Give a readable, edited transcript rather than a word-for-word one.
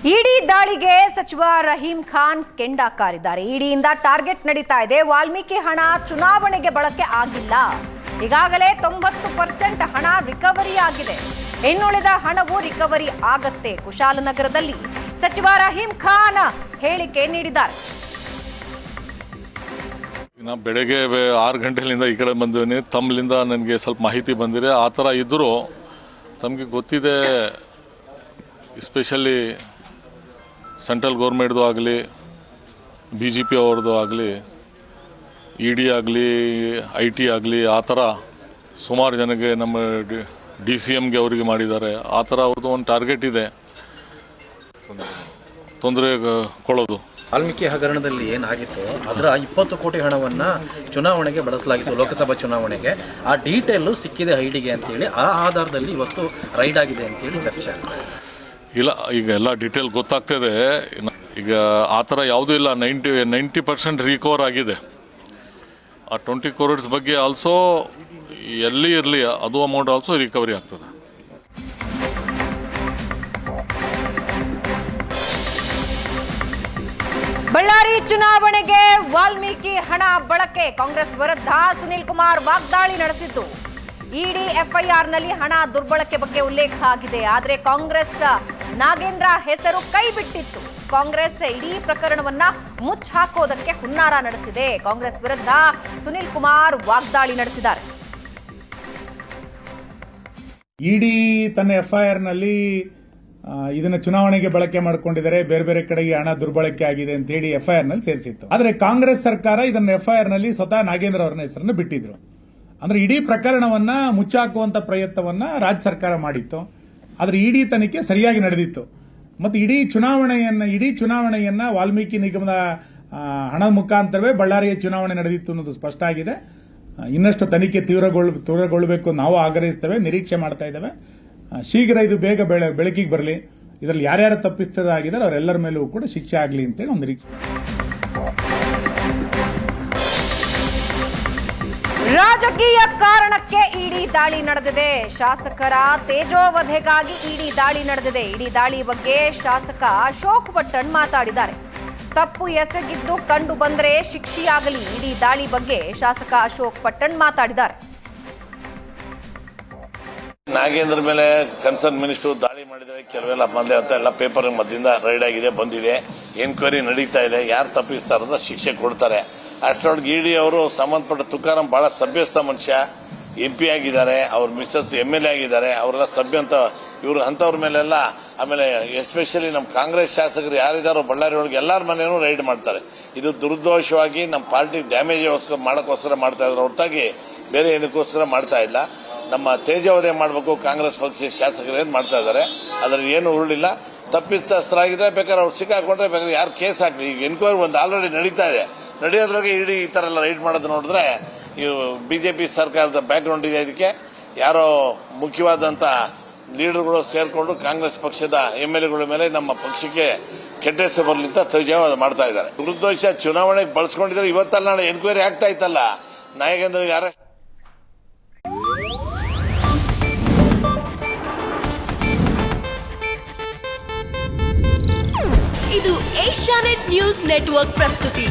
ಇಡಿ ದಾಳಿಗೆ ಸಚಿವ ರಹೀಂ ಖಾನ್ ಕೆಂಡ ಕಾರಿದ್ದಾರೆ. ಇಡಿಯಿಂದ ಟಾರ್ಗೆಟ್ ನಡೀತಾ ಇದೆ. ವಾಲ್ಮೀಕಿ ಹಣ ಚುನಾವಣೆಗೆ ಬಳಕೆ ಆಗಿಲ್ಲ. ಈಗಾಗಲೇ 90% ಹಣ ರಿಕವರಿ ಆಗಿದೆ. ಇನ್ನುಳಿದ ಹಣವು ರಿಕವರಿ ಆಗತ್ತೆ. ಕುಶಾಲನಗರದಲ್ಲಿ ಸಚಿವ ರಹೀಂ ಖಾನ್ ಹೇಳಿಕೆ ನೀಡಿದ್ದಾರೆ. ಬೆಳಗ್ಗೆ 6 ಗಂಟೆಲಿಂದ ಈ ಕಡೆ ಬಂದಿದ್ದೀನಿ. ತಮ್ಮಲಿಂದ ನನಗೆ ಸ್ವಲ್ಪ ಮಾಹಿತಿ ಬಂದಿದೆ. ಆ ಥರ ಇದ್ದರೂ ತಮಗೆ ಗೊತ್ತಿದೆ, ಎಸ್ಪೆಷಲಿ ಸೆಂಟ್ರಲ್ ಗೌರ್ಮೆಂಟ್ದು ಆಗಲಿ, BJP ಅವ್ರದ್ದು ಆಗಲಿ, ED ಆಗಲಿ, IT ಆಗಲಿ, ಆ ಥರ ಸುಮಾರು ಜನಕ್ಕೆ ನಮ್ಮ DCMಗೆ ಅವರಿಗೆ ಮಾಡಿದ್ದಾರೆ. ಆ ಥರ ಅವ್ರದ್ದು ಒಂದು ಟಾರ್ಗೆಟ್ ಇದೆ, ತೊಂದರೆ ಕೊಡೋದು. ವಾಲ್ಮೀಕಿ ಹಗರಣದಲ್ಲಿ ಏನಾಗಿತ್ತು ಅದರ 20 ಕೋಟಿ ಹಣವನ್ನು ಚುನಾವಣೆಗೆ ಬಳಸಲಾಗಿತ್ತು, ಲೋಕಸಭಾ ಚುನಾವಣೆಗೆ. ಆ ಡೀಟೇಲು ಸಿಕ್ಕಿದೆ ಐಡಿಗೆ ಅಂತೇಳಿ, ಆ ಆಧಾರದಲ್ಲಿ ಇವತ್ತು ರೈಡ್ ಆಗಿದೆ ಅಂತೇಳಿ ಚರ್ಚೆ ಆಗ್ತದೆ. ಇಲ್ಲ, ಈಗ ಎಲ್ಲ ಡೀಟೇಲ್ ಗೊತ್ತಾಗ್ತದೆ. ಈಗ ಆ ಥರ ಯಾವುದೂ ಇಲ್ಲ. 90% ರಿಕವರ್ ಆಗಿದೆ. ಆ 20 crores ಬಗ್ಗೆ ಆಲ್ಸೋ ಎಲ್ಲಿ ಇರಲಿ ಅದು ಅಮೌಂಟ್ ಆಲ್ಸೋ ರಿಕವರಿ ಆಗ್ತದೆ. ಬಳ್ಳಾರಿ ಚುನಾವಣೆಗೆ ವಾಲ್ಮೀಕಿ ಹಣ ಬಳಕೆ. ಕಾಂಗ್ರೆಸ್ ವಿರುದ್ಧ ಸುನೀಲ್ ಕುಮಾರ್ ವಾಗ್ದಾಳಿ ನಡೆಸಿದ್ದು. ಇಡಿ FIRನಲ್ಲಿ ಹಣ ದುರ್ಬಳಕೆ ಬಗ್ಗೆ ಉಲ್ಲೇಖ ಆಗಿದೆ. ಆದರೆ ಕಾಂಗ್ರೆಸ್ ನಾಗೇಂದ್ರ ಹೆಸರು ಕೈ ಬಿಟ್ಟಿತ್ತು. ಕಾಂಗ್ರೆಸ್ ಇಡೀ ಪ್ರಕರಣವನ್ನ ಮುಚ್ಚಾಕೋದಕ್ಕೆ ಹುನ್ನಾರ ನಡೆಸಿದೆ. ಕಾಂಗ್ರೆಸ್ ವಿರುದ್ಧ ಸುನೀಲ್ ಕುಮಾರ್ ವಾಗ್ದಾಳಿ ನಡೆಸಿದ್ದಾರೆ. ಇಡಿ ತನ್ನ FIRನಲ್ಲಿ ಇದನ್ನ ಚುನಾವಣೆಗೆ ಬಳಕೆ ಮಾಡಿಕೊಂಡಿದ್ದಾರೆ, ಬೇರೆ ಬೇರೆ ಕಡೆಗೆ ಹಣ ದುರ್ಬಳಕೆ ಆಗಿದೆ ಅಂತ ಹೇಳಿ FIRನಲ್ಲಿ ಸೇರಿಸಿತ್ತು. ಆದರೆ ಕಾಂಗ್ರೆಸ್ ಸರ್ಕಾರ ಇದನ್ನ FIRನಲ್ಲಿ ಸ್ವತಃ ನಾಗೇಂದ್ರ ಅವರ ಹೆಸರನ್ನು ಬಿಟ್ಟಿದ್ರು. ಅಂದ್ರೆ ಇಡೀ ಪ್ರಕರಣವನ್ನ ಮುಚ್ಚಾಕುವಂತ ಪ್ರಯತ್ನವನ್ನ ರಾಜ್ಯ ಸರ್ಕಾರ ಮಾಡಿತ್ತು. ಆದ್ರೆ ಇಡಿ ತನಿಖೆ ಸರಿಯಾಗಿ ನಡೆದಿತ್ತು. ಮತ್ತು ಇಡೀ ಚುನಾವಣೆಯನ್ನ ವಾಲ್ಮೀಕಿ ನಿಗಮದ ಹಣದ ಮುಖಾಂತರವೇ ಬಳ್ಳಾರಿಯ ಚುನಾವಣೆ ನಡೆದಿತ್ತು ಅನ್ನೋದು ಸ್ಪಷ್ಟ ಆಗಿದೆ. ಇನ್ನಷ್ಟು ತನಿಖೆ ತೀವ್ರಗೊಳ್ಳಬೇಕು ನಾವು ಆಗ್ರಹಿಸ್ತೇವೆ, ನಿರೀಕ್ಷೆ ಮಾಡ್ತಾ ಇದ್ದೇವೆ. ಶೀಘ್ರ ಇದು ಬೇಗ ಬೆಳಕಿಗೆ ಬರಲಿ. ಇದರಲ್ಲಿ ಯಾರ್ಯಾರು ತಪ್ಪಿಸ್ತದಾಗಿದ್ದಾರೆ ಅವರೆಲ್ಲರ ಮೇಲೂ ಕೂಡ ಶಿಕ್ಷೆ ಆಗಲಿ ಅಂತೇಳಿ ಒಂದು ನಿರೀಕ್ಷೆ. ರಾಜಕೀಯ ಕಾರಣಕ್ಕೆ ಇಡಿ ದಾಳಿ ನಡೆದಿದೆ. ಶಾಸಕರ ತೇಜೋವಧೆಗಾಗಿ ಇಡಿ ದಾಳಿ ನಡೆದಿದೆ. ಇಡಿ ದಾಳಿ ಬಗ್ಗೆ ಶಾಸಕ ಅಶೋಕ್ ಪಟ್ಟಣ್ ಮಾತಾಡಿದ್ದಾರೆ. ತಪ್ಪು ಎಸಗಿದ್ದು ಕಂಡು ಬಂದರೆ ಶಿಕ್ಷೆಯಾಗಲಿ. ಇಡಿ ದಾಳಿ ಬಗ್ಗೆ ಶಾಸಕ ಅಶೋಕ್ ಪಟ್ಟಣ್ ಮಾತಾಡಿದ್ದಾರೆ. ನಾಗೇಂದ್ರ ಮೇಲೆ ಕನ್ಸರ್ನ್ ಮಿನಿಸ್ಟರ್ ದಾಳಿ ಮಾಡಿದರೆ ಕೆಲವೆಲ್ಲ ಬಂದೆ ಅಂತ ಎಲ್ಲ ಪೇಪರ್ ಮಧ್ಯದಿಂದ ರೈಡ್ ಆಗಿದೆ, ಬಂದಿದೆ, ಎನ್ಕ್ವೈರಿ ನಡೀತಾ ಇದೆ. ಯಾರು ತಪ್ಪಿಸ್ತಾರ ಶಿಕ್ಷೆ ಕೊಡ್ತಾರೆ. ಅಷ್ಟರೊಳಗೆ ಇಡಿ ಅವರು ಸಂಬಂಧಪಟ್ಟ ತುಕಾರಾಂ ಬಹಳ ಸಭ್ಯಸ್ಥ ಮನುಷ್ಯ, MP ಆಗಿದ್ದಾರೆ, ಅವ್ರ ಮಿಸಸ್ MLA ಆಗಿದ್ದಾರೆ, ಅವರೆಲ್ಲ ಸಭ್ಯ ಅಂತ ಇವರು ಅಂತವ್ರ ಮೇಲೆಲ್ಲ. ಆಮೇಲೆ ಎಸ್ಪೆಷಲಿ ನಮ್ಮ ಕಾಂಗ್ರೆಸ್ ಶಾಸಕರು ಯಾರಿದ್ದಾರೋ ಬಳ್ಳಾರಿ ಒಳಗೆ ಎಲ್ಲರ ಮನೆಯೂ ರೈಡ್ ಮಾಡ್ತಾರೆ. ಇದು ದುರ್ದೋಷವಾಗಿ ನಮ್ಮ ಪಾರ್ಟಿ ಡ್ಯಾಮೇಜ್ ಮಾಡೋಕ್ಕೋಸ್ಕರ ಮಾಡ್ತಾ ಇದ್ರು, ಹೊರತಾಗಿ ಬೇರೆ ಏನಕ್ಕೋಸ್ಕರ ಮಾಡ್ತಾ ಇಲ್ಲ. ನಮ್ಮ ತೇಜೋವಧೆ ಮಾಡಬೇಕು ಕಾಂಗ್ರೆಸ್ ಪಕ್ಷ ಶಾಸಕರು ಏನು ಮಾಡ್ತಾ ಇದ್ದಾರೆ, ಅದರಲ್ಲಿ ಏನು ಉರುಳಿಲ್ಲ. ತಪ್ಪಿತಸ್ಥರಾಗಿದ್ರೆ ಬೇಕಾದ್ರೆ ಅವ್ರು ಸಿಕ್ಕಾಕೊಂಡ್ರೆ ಬೇಕಾದ್ರೆ ಯಾರು ಕೇಸ್ ಹಾಕಲಿ. ಈಗ ಎನ್ಕ್ವೈರಿ ಒಂದು ಆಲ್ರೆಡಿ ನಡೀತಾ ಇದೆ. ನಡೆಯೋದ್ರಾಗೆ ಇಡೀ ಈ ತರ ಎಲ್ಲ ರೈಡ್ ಮಾಡೋದು ನೋಡಿದ್ರೆ ಇವು BJP ಸರ್ಕಾರದ ಬ್ಯಾಕ್ಗ್ರೌಂಡ್ ಇದೆ. ಇದಕ್ಕೆ ಯಾರೋ ಮುಖ್ಯವಾದಂತ ಲೀಡರ್ಗಳು ಸೇರ್ಕೊಂಡು ಕಾಂಗ್ರೆಸ್ ಪಕ್ಷದ MLAಗಳ ಮೇಲೆ ನಮ್ಮ ಪಕ್ಷಕ್ಕೆ ಕೆಟ್ಟ ಹೆಸರು ಬರಲಿ ಅಂತ ತೇಜೋವಧೆ ಮಾಡ್ತಾ ಇದ್ದಾರೆ. ದುರ್ದೋಷ ಚುನಾವಣೆಗೆ ಬಳಸ್ಕೊಂಡಿದ್ರೆ ಇವತ್ತಲ್ಲ ನಾಳೆ ಎನ್ಕ್ವೈರಿ ಆಗ್ತಾ ಇತ್ತಲ್ಲ. ನಾಯಕಂದ್ರಿಗೆ ಅರೆಸ್ಟ್. ಇದು ಏಷ್ಯಾನೆಟ್ ನ್ಯೂಸ್ ನೆಟ್ವರ್ಕ್ ಪ್ರಸ್ತುತಿ.